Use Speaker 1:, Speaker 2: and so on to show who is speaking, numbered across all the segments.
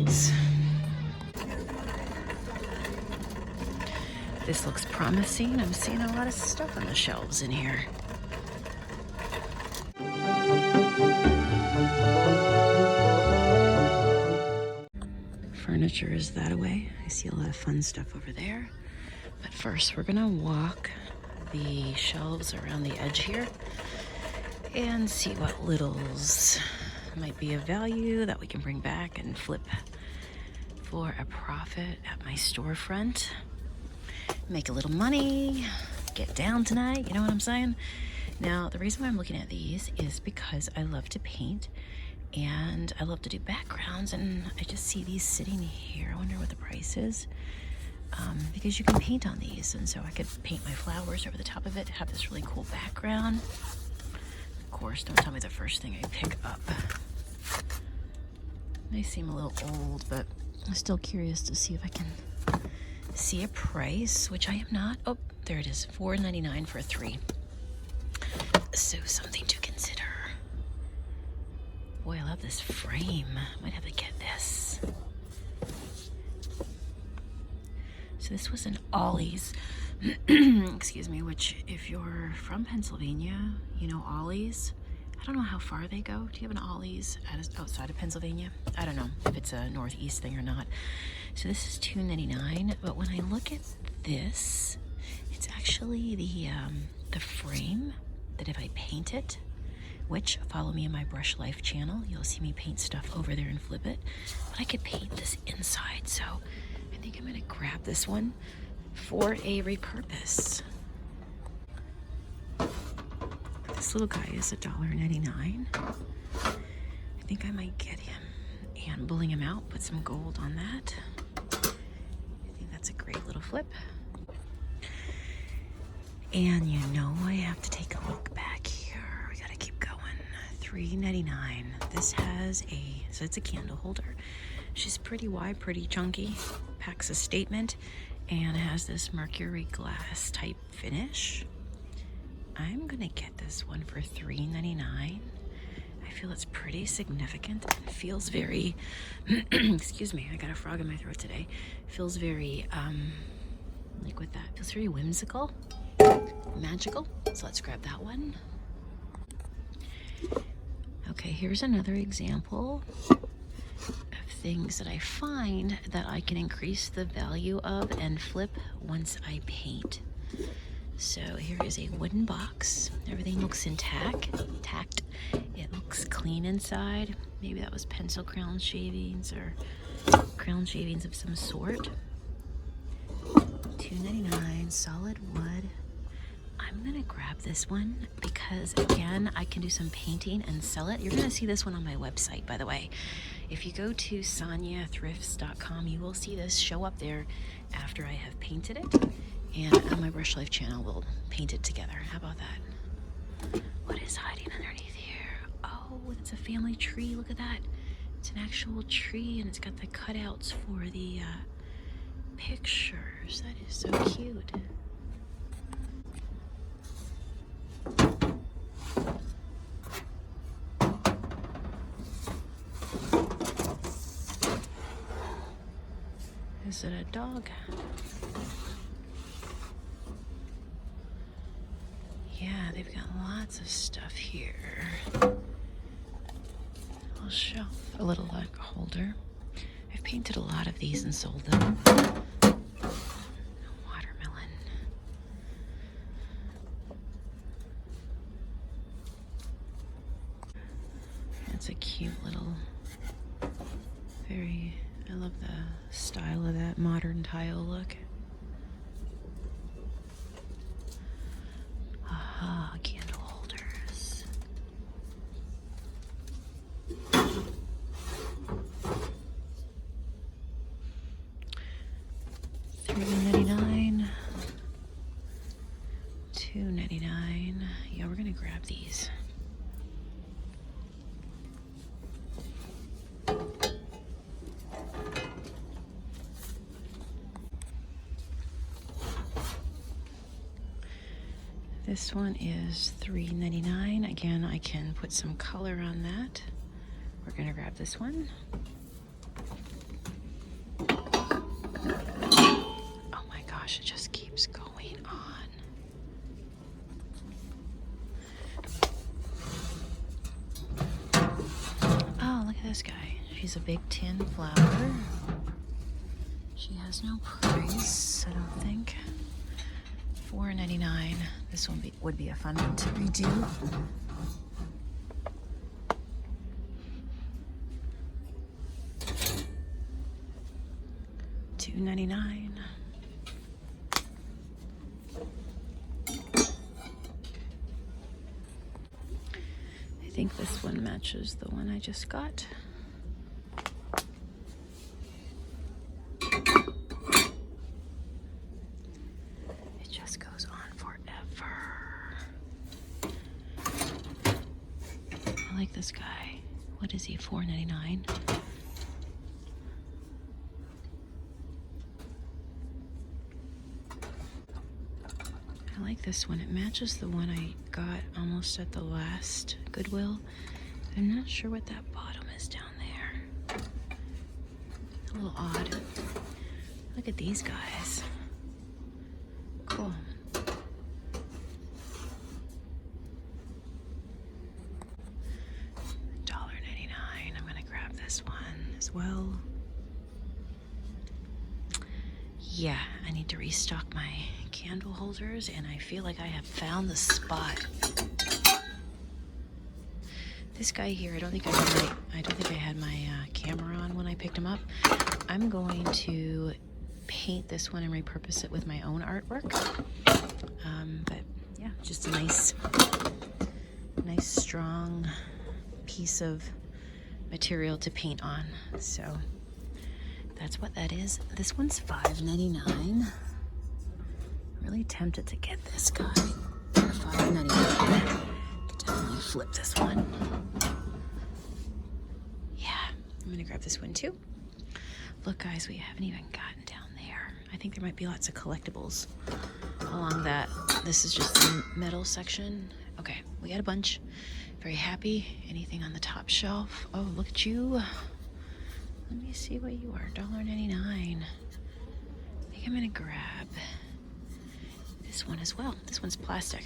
Speaker 1: bags. This looks promising. I'm seeing a lot of stuff on the shelves in here. Furniture is that away. I see a lot of fun stuff over there. But first, we're gonna walk the shelves around the edge here and see what littles might be of value that we can bring back and flip for a profit at my storefront. Make a little money, get down tonight, you know what I'm saying? Now, the reason why I'm looking at these is because I love to paint and I love to do backgrounds, and I just see these sitting here. I wonder what the price is. Because you can paint on these, and so I could paint my flowers over the top of it, have this really cool background. Of course, don't tell me the first thing I pick up. They seem a little old, but I'm still curious to see if I can see a price, which I am not. Oh, there it is, $4.99 for 3. So something to consider. Boy, I love this frame. Might have to get this. So this was an Ollie's, excuse me, which if you're from Pennsylvania, you know Ollie's. I don't know how far they go. Do you have an Ollie's outside of Pennsylvania? I don't know if it's a Northeast thing or not. So this is $2.99, but when I look at this, it's actually the frame that if I paint it, which follow me in my Brush Life channel, you'll see me paint stuff over there and flip it, but I could paint this inside, so I think I'm gonna grab this one for a repurpose. This little guy is $1.99. I think I might get him and bulling him out, put some gold on that. I think that's a great little flip. And you know I have to take a look back here. We gotta keep going. $3.99. This has so it's a candle holder. She's pretty wide, pretty chunky, packs a statement, and has this mercury glass type finish. I'm gonna get this one for $3.99. I feel it's pretty significant and feels very, excuse me, I got a frog in my throat today. Feels very, like with that, feels very whimsical, magical. So let's grab that one. Okay, here's another example of things that I find that I can increase the value of and flip once I paint. So here is a wooden box. Everything looks intact. It looks clean inside. Maybe that was pencil crown shavings or crown shavings of some sort. $2.99, solid wood. I'm gonna grab this one because again, I can do some painting and sell it. You're gonna see this one on my website, by the way. If you go to soniathrifts.com, you will see this show up there after I have painted it. And on my Brush Life channel, we'll paint it together. How about that? What is hiding underneath here? Oh, it's a family tree. Look at that. It's an actual tree, and it's got the cutouts for the pictures. That is so cute. Is it a dog? Yeah, they've got lots of stuff here. A little shelf, a little like holder. I've painted a lot of these and sold them. Watermelon. That's a cute little, I love the style of that modern tile look. Aha, candle holders. $3.99, $2.99. Yeah, we're gonna grab these. This one is $3.99. Again, I can put some color on that. We're gonna grab this one. gosh, it just keeps going on. Oh, look at this guy. She's a big tin flower. She has no price, I don't think. $4.99. This one would be a fun one to redo. $2.99. I think this one matches the one I just got. It just goes on forever. I like this guy. What is he, $4.99? I like this one. It matches the one I got almost at the last Goodwill. I'm not sure what that bottom is down there. A little odd. Look at these guys. Cool. $1.99. I'm gonna grab this one as well. Yeah, I need to restock my candle holders, and I feel like I have found the spot. This guy here, I don't think I had my camera on when I picked him up. I'm going to paint this one and repurpose it with my own artwork. But yeah, just a nice strong piece of material to paint on. So that's what that is. This one's $5.99. Really tempted to get this guy for $5.99. Could definitely flip this one. Yeah, I'm gonna grab this one too. Look, guys, we haven't even gotten down there. I think there might be lots of collectibles along that. This is just the metal section. Okay, we got a bunch. Very happy. Anything on the top shelf? Oh, look at you. Let me see what you are. $1.99. I think I'm gonna grab this one as well. This one's plastic.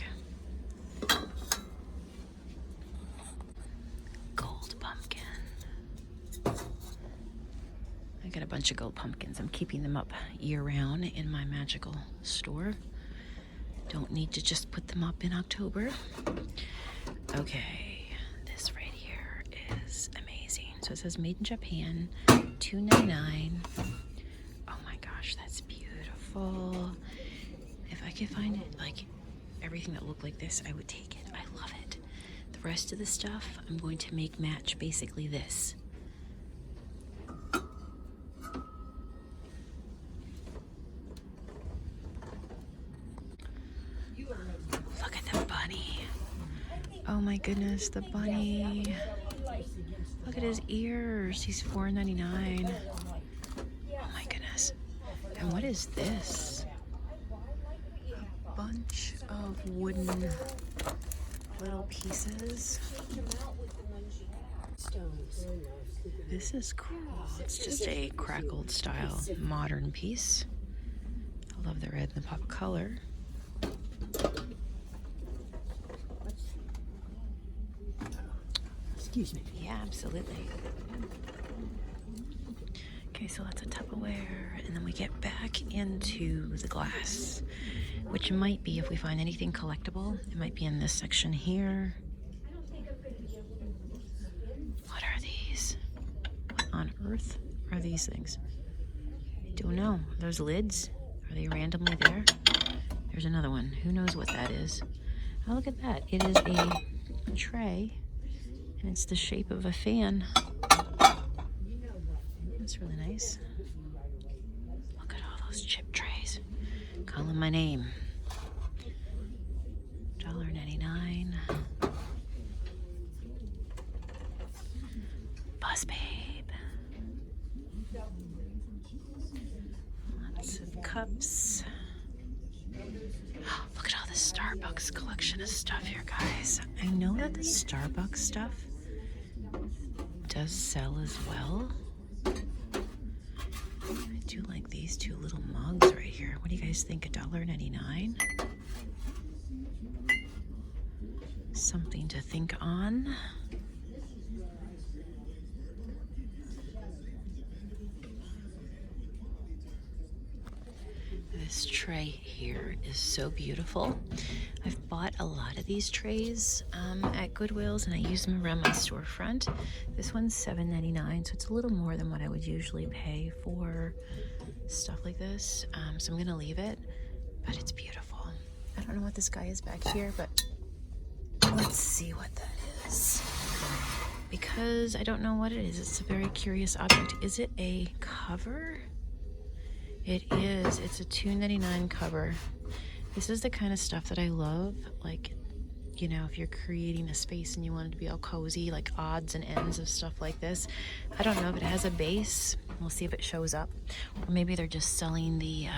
Speaker 1: Gold pumpkin. I got a bunch of gold pumpkins. I'm keeping them up year-round in my magical store. Don't need to just put them up in October. Okay, this right here is amazing. So it says made in Japan, $2.99. Oh my gosh, that's beautiful. If I could find it, like everything that looked like this, I would take it. I love it. The rest of the stuff, I'm going to make match basically this. Look at the bunny. Oh my goodness, the bunny. Look at his ears. He's $4.99. Oh my goodness. And what is this? A bunch of wooden little pieces. This is cool. It's just a crackled style modern piece. I love the red and the pop color.
Speaker 2: Excuse me.
Speaker 1: Yeah, absolutely. Okay, so that's a Tupperware, and then we get back into the glass, which might be, if we find anything collectible, it might be in this section here. What are these? What on earth are these things? I don't know. Those lids? Are they randomly there? There's another one. Who knows what that is? Oh, look at that. It is a tray, and it's the shape of a fan. That's really nice. Look at all those chip trays. Calling my name. $1.99. Buzz Babe. Lots of cups. Look at all the Starbucks collection of stuff here, guys. I know that the Starbucks stuff does sell as well. I do like these two little mugs right here. What do you guys think? $1.99? Something to think on. This tray here is so beautiful. I've bought a lot of these trays at Goodwill's, and I use them around my storefront. This one's $7.99, so it's a little more than what I would usually pay for stuff like this. So I'm gonna leave it, but it's beautiful. I don't know what this guy is back here, but let's see what that is. Because I don't know what it is. It's a very curious object. Is it a cover? It is. It's a $2.99 cover. This is the kind of stuff that I love. Like, you know, if you're creating a space and you want it to be all cozy, like odds and ends of stuff like this. I don't know if it has a base. We'll see if it shows up. Or maybe they're just selling the,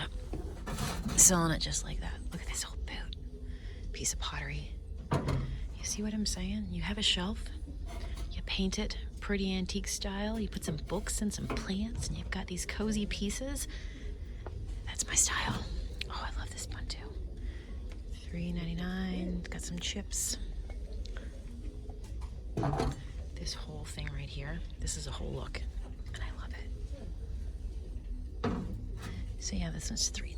Speaker 1: selling it just like that. Look at this old boot. Piece of pottery. You see what I'm saying? You have a shelf. You paint it pretty antique style. You put some books and some plants, and you've got these cozy pieces. That's my style. Oh, I love this one too. $3.99. Got some chips. This whole thing right here. This is a whole look, and I love it. So yeah, this one's $3.99.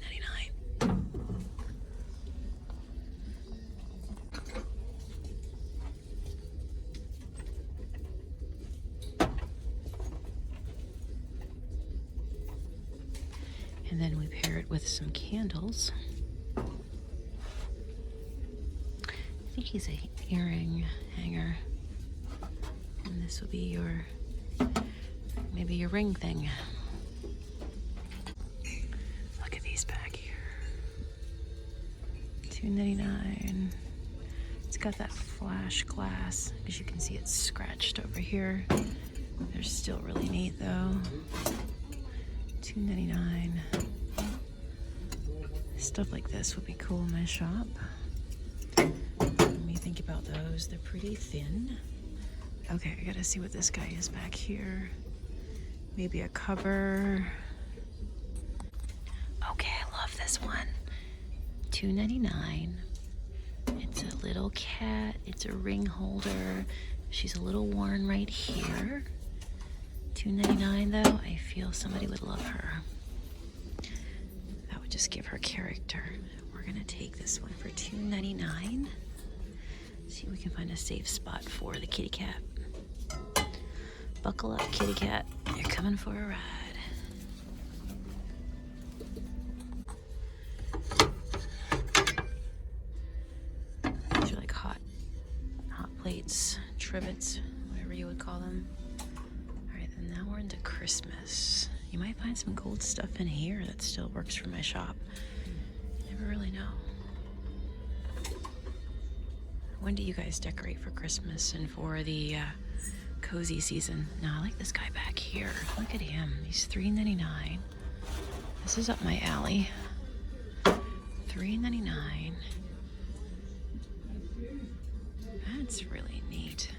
Speaker 1: And then we pair it with some candles. I think he's a earring hanger. And this will be your, maybe your ring thing. Look at these back here. $2.99. It's got that flash glass. As you can see, it's scratched over here. They're still really neat though. $2.99. Stuff like this would be cool in my shop. Let me think about those. They're pretty thin. Okay, I gotta see what this guy is back here. Maybe a cover. Okay, I love this one. $2.99. It's a little cat. It's a ring holder. She's a little worn right here. $2.99 though. I feel somebody would love her. That would just give her character. We're gonna take this one for $2.99. See if we can find a safe spot for the kitty cat. Buckle up, kitty cat. You're coming for a ride. These are like hot plates, trivets, whatever you would call them. And now we're into Christmas. You might find some gold stuff in here that still works for my shop. Never really know. When do you guys decorate for Christmas and for the cozy season? Now I like this guy back here. Look at him. He's $3.99. This is up my alley. $3.99. That's really neat.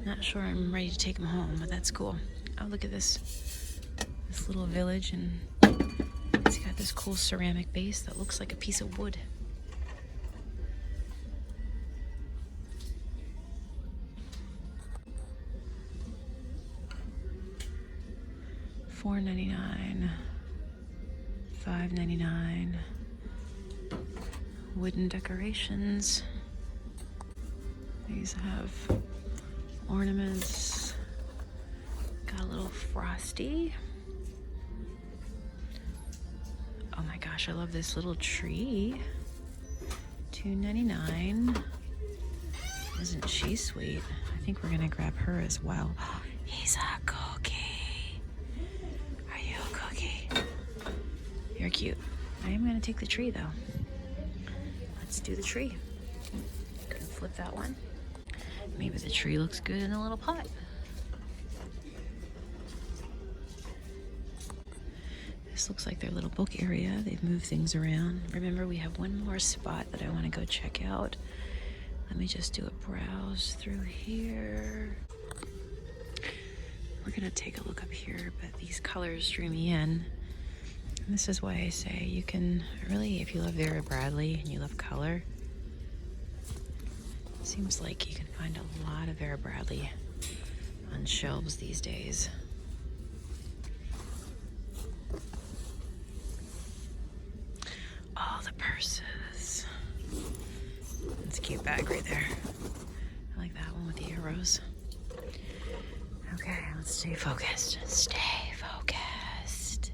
Speaker 1: Not sure I'm ready to take him home, but that's cool. Oh, look at this little village, and it's got this cool ceramic base that looks like a piece of wood. $4.99, $5.99. Wooden decorations. These have ornaments. Got a little frosty. Oh my gosh, I love this little tree. $2.99. Isn't she sweet? I think we're gonna grab her as well. He's a cookie. Are you a cookie? You're cute. I am gonna take the tree though. Let's do the tree. Gonna flip that one. Maybe the tree looks good in a little pot. This looks like their little book area. They've moved things around. Remember, we have one more spot that I want to go check out. Let me just do a browse through here. we're gonna take a look up here, but these colors drew me in. And this is why I say you can really, if you love Vera Bradley and you love color, it seems like you can find a lot of Vera Bradley on shelves these days. Oh, the purses. That's a cute bag right there. I like that one with the arrows. Okay, let's stay focused. Stay focused.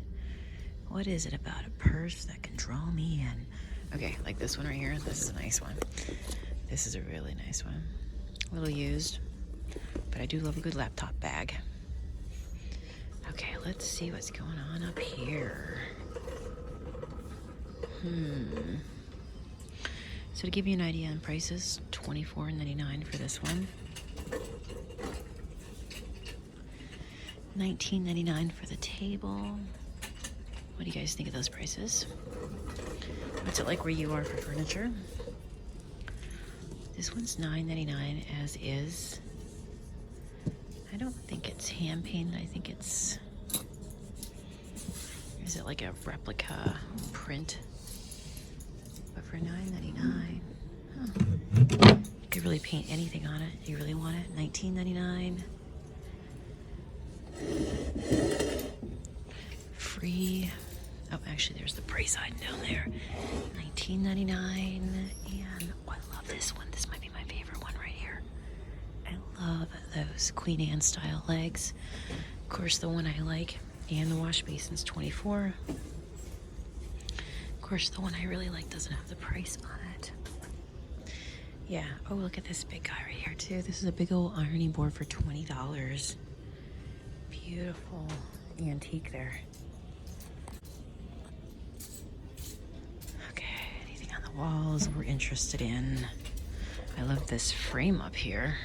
Speaker 1: What is it about a purse that can draw me in? Okay, like this one right here. This is a nice one. This is a really nice one. A little used, but I do love a good laptop bag. Okay, let's see what's going on up here. So to give you an idea on prices, $24.99 for this one. $19.99 for the table. What do you guys think of those prices? What's it like where you are for furniture? This one's $9.99 as is. I don't think it's hand painted. I think it's... Is it like a replica print? But for $9.99, huh. You could really paint anything on it. You really want it? $19.99. Free. Oh, actually, there's the price sign down there. $19.99. And oh, I love this one. This might be my favorite one right here. I love those Queen Anne style legs. Of course, the one I like, and the wash basin's $24. Of course, the one I really like doesn't have the price on it. Yeah. Oh, look at this big guy right here too. This is a big old ironing board for $20. Beautiful antique there. Okay, anything on the walls we're interested in? I love this frame up here.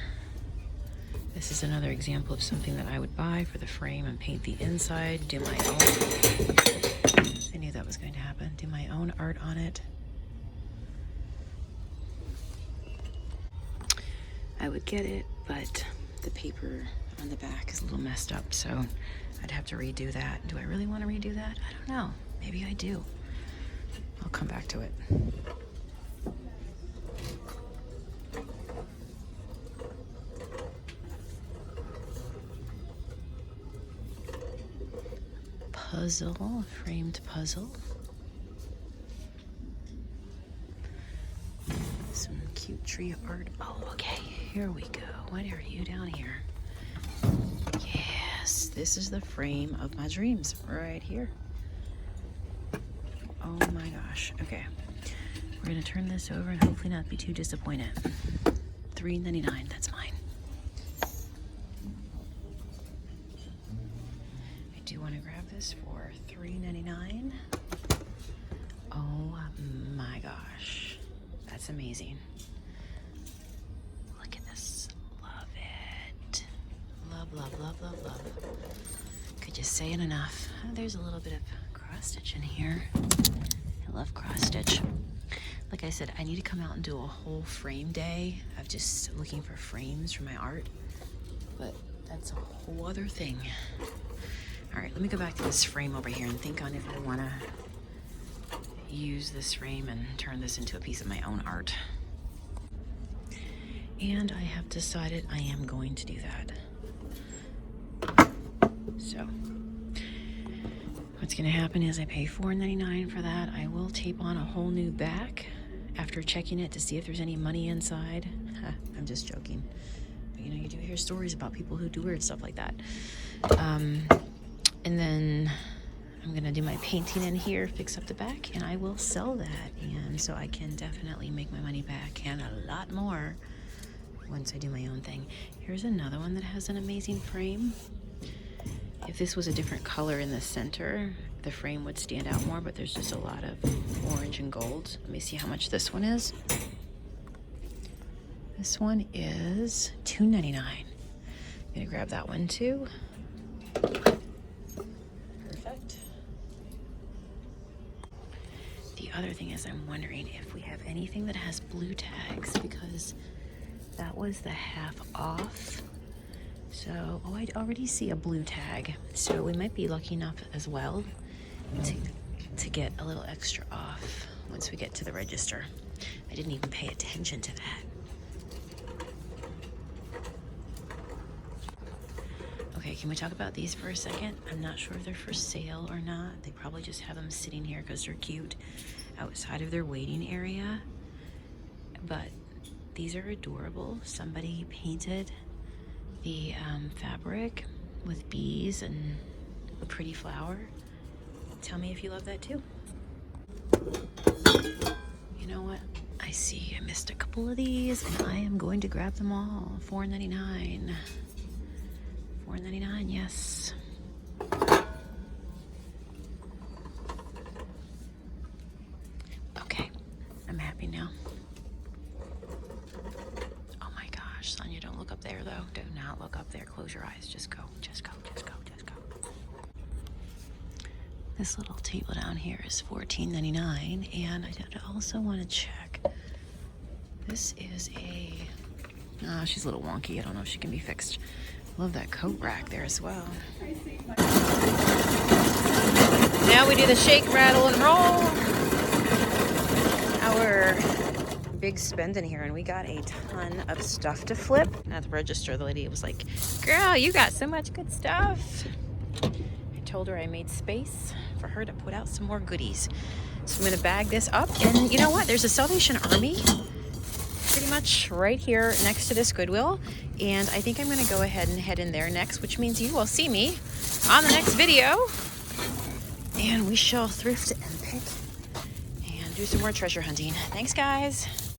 Speaker 1: This is another example of something that I would buy for the frame and paint the inside, do my own. I knew that was going to happen. Do my own art on it. I would get it, but the paper on the back is a little messed up, so I'd have to redo that. Do I really want to redo that? I don't know. Maybe I do. I'll come back to it. Puzzle, framed puzzle. Some cute tree art. Oh, okay, here we go. What are you down here? Yes, this is the frame of my dreams right here. Oh my gosh. Okay, we're gonna turn this over and hopefully not be too disappointed. $3.99, that's mine. I do want to grab this for $3.99. Oh my gosh, that's amazing. Look at this. Love it. Love, love, love, love, love. Could you say it enough? There's a little bit of cross stitch in here. I love cross stitch. Like I said, I need to come out and do a whole frame day of just looking for frames for my art, but that's a whole other thing. All right, let me go back to this frame over here and think on if I want to use this frame and turn this into a piece of my own art. And I have decided I am going to do that. So what's going to happen is I pay $4.99 for that. I will tape on a whole new back after checking it to see if there's any money inside. I'm just joking. But, you know, you do hear stories about people who do weird stuff like that. And then I'm gonna do my painting in here, fix up the back, and I will sell that. And so I can definitely make my money back and a lot more once I do my own thing. Here's another one that has an amazing frame. If this was a different color in the center, the frame would stand out more, but there's just a lot of orange and gold. Let me see how much this one is. This one is $2.99. I'm gonna grab that one too. Perfect. The other thing is I'm wondering if we have anything that has blue tags, because that was the half off. So, oh, I already see a blue tag. So we might be lucky enough as well to get a little extra off once we get to the register. I didn't even pay attention to that. Okay, can we talk about these for a second? I'm not sure if they're for sale or not. They probably just have them sitting here because they're cute outside of their waiting area. But these are adorable. Somebody painted the fabric with bees and a pretty flower. Tell me if you love that too. You know what? I see I missed a couple of these and I am going to grab them all. $4.99. $4.99, yes. Okay, I'm happy now. Oh my gosh, Sonia, don't look up there though. Do not look up there. Close your eyes. Just go, just go, just go, just go. This little table down here is $14.99, and I did also want to check. This is a, oh, she's a little wonky. I don't know if she can be fixed. Love that coat rack there as well. Now we do the shake, rattle, and roll. Our big spend in here, and we got a ton of stuff to flip. And at the register, the lady was like, girl, you got so much good stuff. I told her I made space for her to put out some more goodies. So I'm gonna bag this up, and you know what? There's a Salvation Army pretty much right here next to this Goodwill, and I think I'm gonna go ahead and head in there next, which means you will see me on the next video, and we shall thrift and pick and do some more treasure hunting. Thanks, guys.